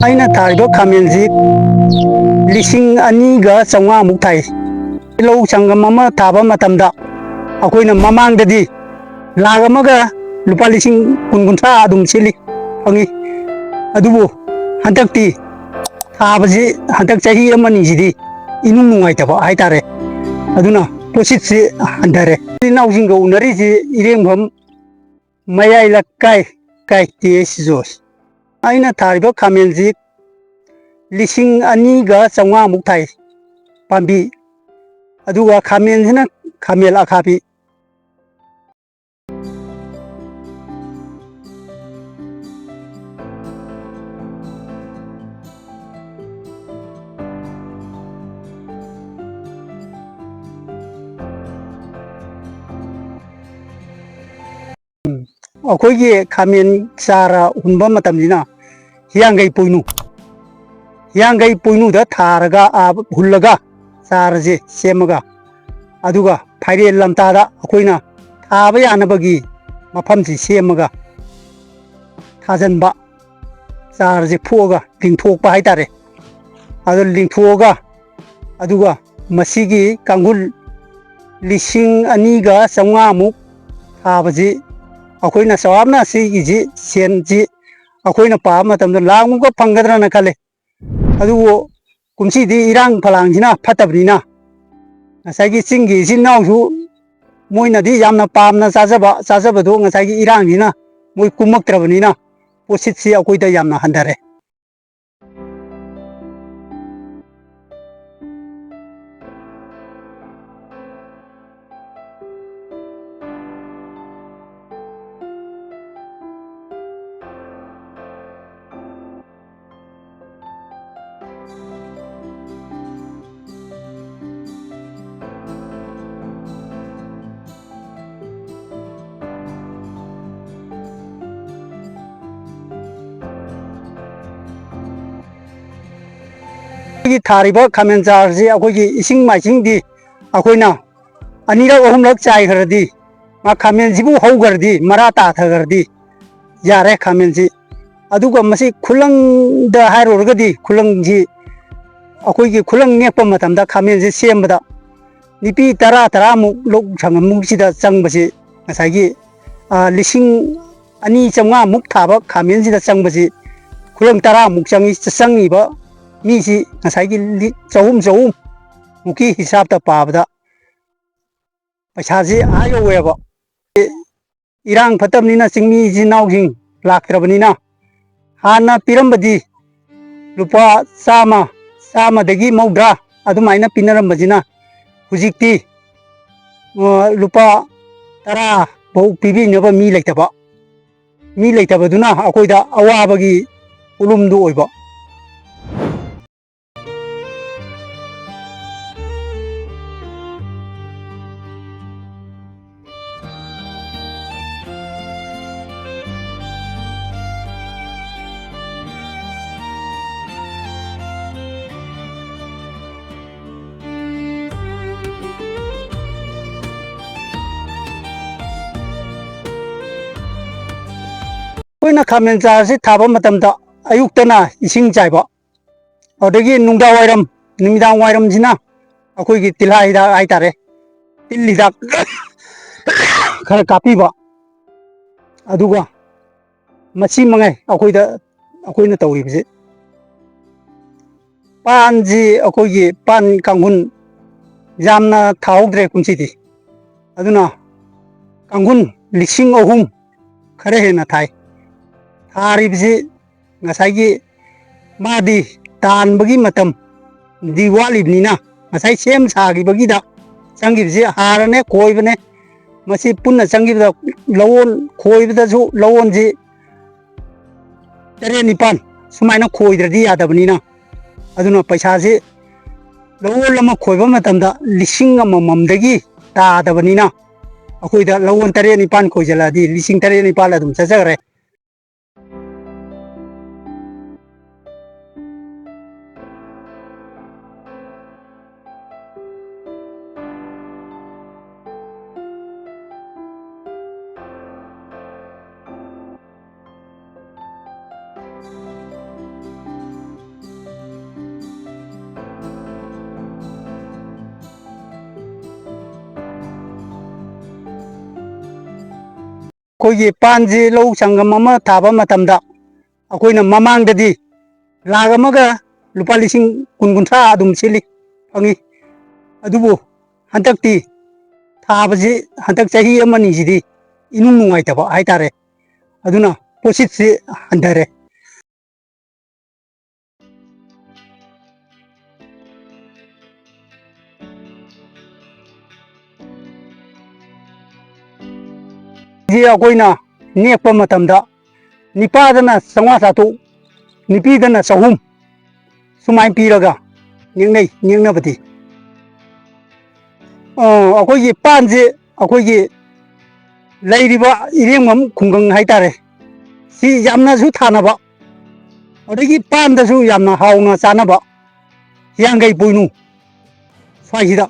ꯑꯩꯅ ꯊꯥꯔꯤꯕ ꯈꯥꯃꯦꯟꯁꯤ 2,500ꯃꯨꯛ ꯊꯥꯏ꯫ ꯂꯧ ꯁꯪꯒꯝ ꯑꯃ ꯊꯥꯕ ꯃꯇꯝꯗ ꯑꯩꯈꯣꯏꯅ ꯃꯃꯥꯡꯗꯗꯤ ꯂꯥꯛ ꯑꯃꯒ ꯂꯨꯄꯥ 20,000-30,000 ꯑꯗꯨꯝ ꯁꯤꯠꯂꯤ ꯐꯪꯉꯤ꯫ ꯑꯗꯨꯕꯨ ꯍꯟꯗꯛꯇꯤ ꯊꯥꯕꯁꯤ ꯍꯟꯗꯛ ꯆꯍꯤ ꯑꯃꯅꯤꯁꯤꯗꯤ ꯏꯅꯨꯡ ꯅꯨꯡꯉꯥꯏꯇꯕ ꯍꯥꯏꯇꯥꯔꯦ꯫ ꯑꯗꯨꯅ ꯄꯣꯠꯁꯤꯠꯁꯤ ꯍꯟꯊꯔꯦ꯫ ꯏꯅꯥꯎꯁꯤꯡꯒ ꯎꯅꯔꯤꯁꯤ ꯏꯔꯦꯡꯐꯝ ꯃꯌꯥꯏ ꯂꯩꯀꯥꯏ ꯇꯤ ꯑꯩꯆ ꯖꯣꯁ꯫ ꯑꯩꯅ ꯊꯥꯔꯤꯕ ꯈꯥꯃꯦꯟꯁꯤ 2,500ꯃꯨꯛ ꯊꯥꯏ ꯄꯥꯝꯕꯤ꯫ ꯑꯗꯨꯒ ꯈꯥꯃꯦꯟꯁꯤꯅ ꯈꯥꯃꯦꯟ ꯑꯈꯥꯕꯤ꯫ ꯑꯩꯈꯣꯏꯒꯤ ꯈꯥꯃꯦꯟ ꯆꯥꯔ ꯍꯨꯟꯕ ꯃꯇꯝꯁꯤꯅ ꯍꯤꯌꯥꯡꯒꯩ ꯄꯣꯏꯅꯨ꯫ ꯍꯤꯌꯥꯡꯒꯩ ꯄꯣꯏꯅꯨꯗ ꯊꯥꯔꯒ ꯍꯨꯜꯂꯒ ꯆꯥꯔꯁꯦ ꯁꯦꯝꯃꯒ, ꯑꯗꯨꯒ ꯐꯥꯏꯔꯦꯟ ꯂꯝꯇꯥꯗ ꯑꯩꯈꯣꯏꯅ ꯊꯥꯕ ꯌꯥꯅꯕꯒꯤ ꯃꯐꯝꯁꯤ ꯁꯦꯝꯃꯒ ꯊꯥꯖꯟꯕ, ꯆꯥꯔꯁꯦ ꯐꯨꯛꯑꯒ ꯂꯤꯡꯊꯣꯛꯄ ꯍꯥꯏꯇꯥꯔꯦ꯫ ꯑꯗꯨ ꯂꯤꯡꯊꯣꯛꯑꯒ ꯑꯗꯨꯒ ꯃꯁꯤꯒꯤ ꯀꯥꯡꯒꯨꯜ 2,500ꯃꯨꯛ ꯊꯥꯕꯁꯤ ꯑꯩꯈꯣꯏꯅ ꯆꯥꯎꯔꯥꯛꯅ ꯁꯤꯒꯤꯁꯤ ꯁꯦꯟꯁꯤ ꯑꯩꯈꯣꯏꯅ ꯄꯥꯕ ꯃꯇꯝꯗ ꯂꯥꯈꯃꯨꯛꯀ ꯐꯪꯒꯗ꯭ꯔꯅ ꯈꯜꯂꯦ꯫ ꯑꯗꯨꯕꯨ ꯀꯨꯝꯁꯤꯗꯤ ꯏꯔꯥꯡ ꯐꯂꯥꯡꯁꯤꯅ ꯐꯠꯇꯕꯅꯤꯅ ꯉꯁꯥꯏꯒꯤ ꯆꯤꯡꯒꯤ ꯏꯆꯤꯟ ꯏꯅꯥꯎꯁꯨ ꯃꯣꯏꯅꯗꯤ ꯌꯥꯝꯅ ꯄꯥꯝꯅ ꯆꯥꯖꯕꯗꯣ ꯉꯁꯥꯏꯒꯤ ꯏꯔꯥꯡꯁꯤꯅ ꯃꯣꯏ ꯀꯨꯝꯃꯛꯇ꯭ꯔꯕꯅꯤꯅ ꯄꯣꯠꯁꯤꯠꯁꯤ ꯑꯩꯈꯣꯏꯗ ꯌꯥꯝꯅ ꯍꯟꯊꯔꯦ꯫ ꯑꯩꯈꯣꯏꯒꯤ ꯊꯥꯔꯤꯕ ꯈꯥꯃꯦꯟ ꯆꯥꯔꯁꯤ ꯑꯩꯈꯣꯏꯒꯤ ꯏꯁꯤꯡ ꯃꯥꯏꯁꯤꯡꯗꯤ ꯑꯩꯈꯣꯏꯅ 2-3 ꯆꯥꯏꯈ꯭ꯔꯗꯤ ꯈꯥꯃꯦꯟꯁꯤꯕꯨ ꯍꯧꯈ꯭ꯔꯗꯤ ꯃꯔꯥ ꯇꯥꯊꯈ꯭ꯔꯗꯤ ꯌꯥꯔꯦ ꯈꯥꯃꯦꯟꯁꯤ꯫ ꯑꯗꯨꯒ ꯃꯁꯤ ꯈꯨꯂꯪꯗ ꯍꯥꯏꯔꯨꯔꯒꯗꯤ ꯈꯨꯂꯪꯁꯤ ꯑꯩꯈꯣꯏꯒꯤ ꯈꯨꯂꯪ ꯅꯦꯛꯄ ꯃꯇꯝꯗ ꯈꯥꯃꯦꯟꯁꯤ ꯁꯦꯝꯕꯗ ꯅꯨꯄꯤ 10-10ꯃꯨꯛ ꯂꯧ ꯁꯪꯉꯝꯃꯨꯛꯁꯤꯗ ꯆꯪꯕꯁꯤ ꯉꯁꯥꯏꯒꯤ 2,500ꯃꯨꯛ ꯊꯥꯕ ꯈꯥꯃꯦꯟꯁꯤꯗ ꯆꯪꯕꯁꯤ ꯈꯨꯂꯪ 10ꯃꯨꯛ ꯆꯪꯉꯤꯕ ꯃꯤꯁꯤ ꯉꯁꯥꯏꯒꯤ 300 ꯃꯨꯛꯀꯤ ꯍꯤꯁꯥꯞꯇ ꯄꯥꯕꯗ ꯄꯩꯁꯥꯁꯤ ꯌꯧꯋꯦꯕ꯫ ꯏꯔꯥꯡ ꯐꯠꯇꯕꯅꯤꯅ ꯆꯤꯡꯃꯤ ꯏꯆꯤꯟ ꯏꯅꯥꯎꯁꯤꯡ ꯂꯥꯛꯇ꯭ꯔꯕꯅꯤꯅ ꯍꯥꯟꯅ ꯄꯤꯔꯝꯕꯗꯤ ꯂꯨꯄꯥ 100-150 ꯑꯗꯨꯃꯥꯏꯅ ꯄꯤꯅꯔꯝꯕꯁꯤꯅ ꯍꯧꯖꯤꯛꯇꯤ ꯂꯨꯄꯥ 10 ꯐꯥꯎ ꯄꯤꯕꯤꯅꯕ ꯃꯤ ꯂꯩꯇꯕꯗꯨꯅ ꯑꯩꯈꯣꯏꯗ ꯑꯋꯥꯕꯒꯤ ꯄꯣꯠꯂꯨꯝꯗꯨ ꯑꯣꯏꯕ꯫ ꯑꯩꯈꯣꯏꯅ ꯈꯥꯃꯦꯟ ꯆꯥꯔꯁꯤ ꯊꯥꯕ ꯃꯇꯝꯗ ꯑꯌꯨꯛꯇꯅ ꯏꯁꯤꯡ ꯆꯥꯏꯕ, ꯑꯗꯨꯗꯒꯤ ꯅꯨꯃꯤꯗꯥꯡ ꯋꯥꯏꯔꯝꯁꯤꯅ ꯑꯩꯈꯣꯏꯒꯤ ꯇꯤꯜꯍꯥꯠ ꯍꯤꯗꯥꯛ ꯍꯥꯏꯇꯥꯔꯦ, ꯇꯤꯜ ꯍꯤꯗꯥꯛ ꯈꯔ ꯀꯥꯞꯄꯤꯕ꯫ ꯑꯗꯨꯒ ꯃꯁꯤ ꯃꯉꯥꯏ ꯑꯩꯈꯣꯏꯅ ꯇꯧꯔꯤꯕꯁꯤ꯫ ꯄꯥꯟꯁꯤ ꯑꯩꯈꯣꯏꯒꯤ ꯄꯥꯟ ꯀꯥꯡꯒꯨꯟ ꯌꯥꯝꯅ ꯊꯥꯍꯧꯗ꯭ꯔꯦ ꯀꯨꯝꯁꯤꯗꯤ, ꯑꯗꯨꯅ ꯀꯥꯡꯒꯨꯟ 3,000 ꯈꯔ ꯍꯦꯟꯅ ꯊꯥꯏ꯫ ꯊꯥꯔꯤꯕꯁꯤ ꯉꯁꯥꯏꯒꯤ ꯃꯥꯗꯤ ꯇꯥꯟꯕꯒꯤ ꯃꯇꯝꯗꯤ ꯋꯥꯠꯂꯤꯕꯅꯤꯅ ꯉꯁꯥꯏ ꯁꯦꯝ ꯁꯥꯈꯤꯕꯒꯤꯗ ꯆꯪꯈꯤꯕꯁꯤ ꯍꯥꯔꯅꯦ ꯈꯣꯏꯕꯅꯦ ꯃꯁꯤ ꯄꯨꯟꯅ ꯆꯪꯈꯤꯕꯗ ꯂꯧꯑꯣꯟ ꯈꯣꯏꯕꯗꯁꯨ ꯂꯧꯑꯣꯟꯁꯤ 8-9 ꯁꯨꯃꯥꯏꯅ ꯈꯣꯏꯗ꯭ꯔꯗꯤ ꯌꯥꯗꯕꯅꯤꯅ, ꯑꯗꯨꯅ ꯄꯩꯁꯥꯁꯤ ꯂꯧꯑꯣꯟ ꯑꯃ ꯈꯣꯏꯕ ꯃꯇꯝꯗ 1,000 ꯇꯥꯗꯕꯅꯤꯅ ꯑꯩꯈꯣꯏꯗ ꯂꯧꯑꯣꯟ 8-9 ꯈꯣꯏꯖꯤꯜꯂꯛꯑꯗꯤ 8-9 ꯑꯗꯨꯝ ꯆꯠꯆꯈ꯭ꯔꯦ꯫ ꯑꯩꯈꯣꯏꯒꯤ ꯄꯥꯟꯁꯤ ꯂꯧ ꯁꯪꯒꯝ ꯑꯃ ꯊꯥꯕ ꯃꯇꯝꯗ ꯑꯩꯈꯣꯏꯅ ꯃꯃꯥꯡꯗꯗꯤ ꯂꯥꯛ ꯑꯃꯒ ꯂꯨꯄꯥ ꯂꯤꯁꯤꯡ ꯀꯨꯟꯊ꯭ꯔꯥ ꯑꯗꯨꯝ ꯁꯤꯠꯂꯤ ꯐꯪꯉꯤ ꯑꯗꯨꯕꯨ ꯍꯟꯗꯛꯇꯤ ꯊꯥꯕꯁꯤ ꯍꯟꯗꯛ ꯆꯍꯤ ꯑꯃꯅꯤꯁꯤꯗꯤ ꯏꯅꯨꯡ ꯅꯨꯡꯉꯥꯏꯇꯕ ꯍꯥꯏꯇꯥꯔꯦ ꯑꯗꯨꯅ ꯄꯣꯠꯁꯤꯠꯁꯤ ꯍꯟꯊꯔꯦ ꯑꯩꯈꯣꯏꯅ ꯅꯦꯛꯄ ꯃꯇꯝꯗ ꯅꯤꯄꯥꯗꯅ 500 ꯅꯤꯄꯤꯗꯅ 100 ꯁꯨꯃꯥꯏꯅ ꯄꯤꯔꯒ ꯅꯦꯛꯅꯩ ꯅꯦꯛꯅꯕꯗꯤ ꯑꯩꯈꯣꯏꯒꯤ ꯄꯥꯟꯁꯦ ꯑꯩꯈꯣꯏꯒꯤ ꯂꯩꯔꯤꯕ ꯏꯔꯦꯡꯕꯝ ꯈꯨꯡꯒꯪ ꯍꯥꯏꯇꯥꯔꯦ ꯁꯤ ꯌꯥꯝꯅꯁꯨ ꯊꯥꯅꯕ ꯑꯗꯒꯤ ꯄꯥꯟꯗꯁꯨ ꯌꯥꯝꯅ ꯍꯥꯎꯅ ꯆꯥꯅꯕ ꯍꯤꯌꯥꯡꯒꯩ ꯄꯣꯏꯅꯨ ꯁ꯭ꯋꯥꯏꯁꯤꯗ